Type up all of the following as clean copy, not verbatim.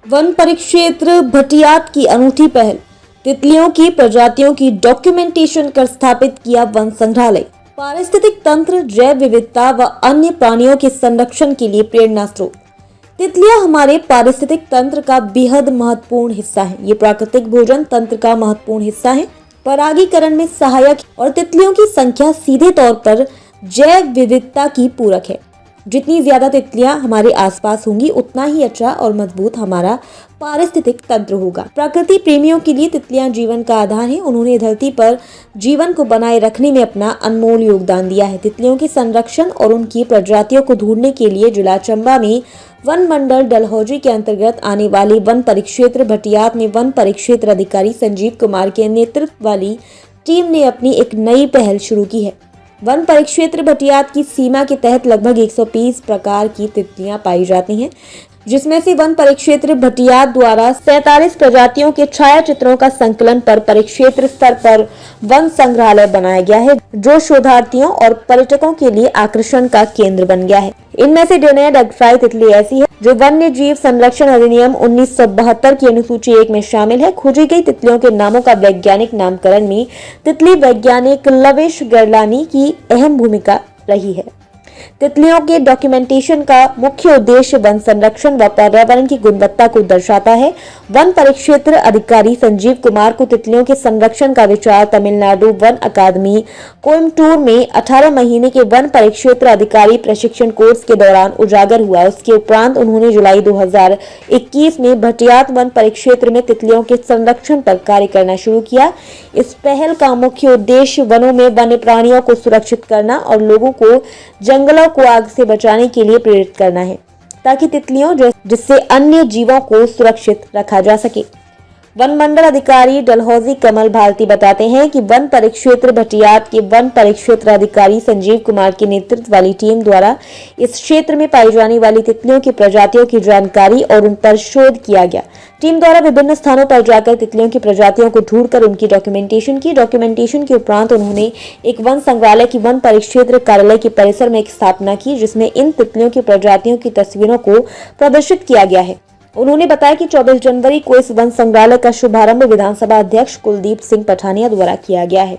One परिक्षेत्र भटियात की अनूठी पहल, तितलियों की प्रजातियों की डॉक्यूमेंटेशन कर स्थापित किया वन संग्रहालय। पारिस्थितिक तंत्र, जैव विविधता व अन्य प्राणियों के संरक्षण के लिए प्रेरणा स्रोत। तितलियां हमारे पारिस्थितिक तंत्र का बेहद महत्वपूर्ण हिस्सा है। ये प्राकृतिक भोजन तंत्र का महत्वपूर्ण हिस्सा है, परागीकरण में सहायक और तितलियों की संख्या सीधे तौर पर जैव विविधता की पूरक है। जितनी ज्यादा तितलियां हमारे आसपास होंगी, उतना ही अच्छा और मजबूत हमारा पारिस्थितिक तंत्र होगा। प्रकृति प्रेमियों के लिए तितलियां जीवन का आधार हैं। उन्होंने धरती पर जीवन को बनाए रखने में अपना अनमोल योगदान दिया है। तितलियों के संरक्षण और उनकी प्रजातियों को ढूंढने के लिए जिला चंबा में वन मंडल डलहौजी के अंतर्गत आने वाले वन परिक्षेत्र भटियात में वन परिक्षेत्र अधिकारी संजीव कुमार के नेतृत्व वाली टीम ने अपनी एक नई पहल शुरू की है। वन परिक्षेत्र भटियात की सीमा के तहत लगभग 120 प्रकार की तितलियां पाई जाती हैं, जिसमें से वन परिक्षेत्र भटियात द्वारा 47 प्रजातियों के छायाचित्रों का संकलन पर परिक्षेत्र स्तर पर वन संग्रहालय बनाया गया है, जो शोधार्थियों और पर्यटकों के लिए आकर्षण का केंद्र बन गया है। इनमें से डेनेड अगफ्राई तितली ऐसी है जो वन्य जीव संरक्षण अधिनियम 1972 की अनुसूची 1 में शामिल है। खोजी गई तितलियों के नामों का वैज्ञानिक नामकरण में तितली वैज्ञानिक लवेश गरलानी की अहम भूमिका रही है। तितलियों के डॉक्यूमेंटेशन का मुख्य उद्देश्य वन संरक्षण व पर्यावरण की गुणवत्ता को दर्शाता है। वन परिक्षेत्र अधिकारी संजीव कुमार को तितलियों के संरक्षण का विचार तमिलनाडु वन अकादमी कोयम्बटूर में 18 महीने के वन परिक्षेत्र अधिकारी प्रशिक्षण कोर्स के दौरान उजागर हुआ। उसके उपरांत उन्होंने जुलाई 2021 में भटियात वन परिक्षेत्र में तितलियों के संरक्षण पर कार्य करना शुरू किया। इस पहल का मुख्य उद्देश्य वनों में वन्य प्राणियों को सुरक्षित करना और लोगों को जंगलों को आग से बचाने के लिए प्रेरित करना है, ताकि तितलियों जिससे अन्य जीवों को सुरक्षित रखा जा सके। वन मंडल अधिकारी डलहौजी कमल भारती बताते हैं कि वन परिक्षेत्र भटियात के वन परिक्षेत्र अधिकारी संजीव कुमार के नेतृत्व वाली टीम द्वारा इस क्षेत्र में पाई जाने वाली तितलियों की प्रजातियों की जानकारी और उन पर शोध किया गया। टीम द्वारा विभिन्न स्थानों पर जाकर तितलियों की प्रजातियों को ढूंढकर उनकी डॉक्यूमेंटेशन की। डॉक्यूमेंटेशन के उपरांत उन्होंने एक वन संग्रहालय की वन परिक्षेत्र कार्यालय के परिसर में एक स्थापना की, जिसमें इन तितलियों की प्रजातियों की तस्वीरों को प्रदर्शित किया गया है। उन्होंने बताया कि 24 जनवरी को इस वन संग्रहालय का शुभारंभ विधानसभा अध्यक्ष कुलदीप सिंह पठानिया द्वारा किया गया है।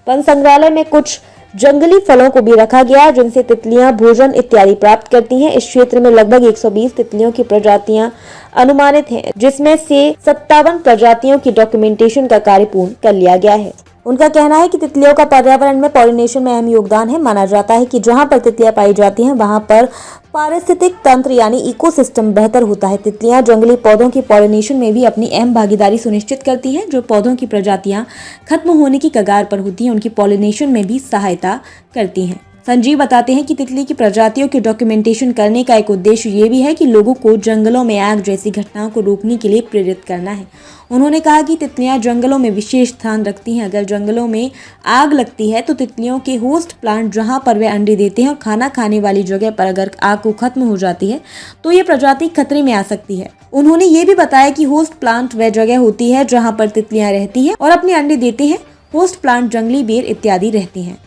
वन संग्रहालय में कुछ जंगली फलों को भी रखा गया, जिनसे तितलियां भोजन इत्यादि प्राप्त करती हैं। इस क्षेत्र में लगभग 120 तितलियों की प्रजातियां अनुमानित हैं, जिसमें से 57 प्रजातियों की डॉक्यूमेंटेशन का कार्य पूर्ण कर लिया गया है। उनका कहना है कि तितलियों का पर्यावरण में पॉलिनेशन में अहम योगदान है। माना जाता है कि जहां पर तितलियां पाई जाती हैं, वहां पर पारिस्थितिक तंत्र यानी इकोसिस्टम बेहतर होता है। तितलियां जंगली पौधों की पॉलिनेशन में भी अपनी अहम भागीदारी सुनिश्चित करती हैं। जो पौधों की प्रजातियां खत्म होने की कगार पर होती हैं, उनकी पॉलिनेशन में भी सहायता करती हैं। संजीव बताते हैं कि तितली की प्रजातियों की डॉक्यूमेंटेशन करने का एक उद्देश्य ये भी है कि लोगों को जंगलों में आग जैसी घटनाओं को रोकने के लिए प्रेरित करना है। उन्होंने कहा कि तितलियां जंगलों में विशेष स्थान रखती हैं। अगर जंगलों में आग लगती है तो तितलियों के होस्ट प्लांट जहां पर वे अंडे देते हैं और खाना खाने वाली जगह पर अगर आग को खत्म हो जाती है तो ये प्रजाति खतरे में आ सकती है। उन्होंने ये भी बताया कि होस्ट प्लांट वह जगह होती है जहाँ पर तितलियां रहती हैं और अपने अंडे देते हैं। होस्ट प्लांट जंगली बेर इत्यादि रहते हैं।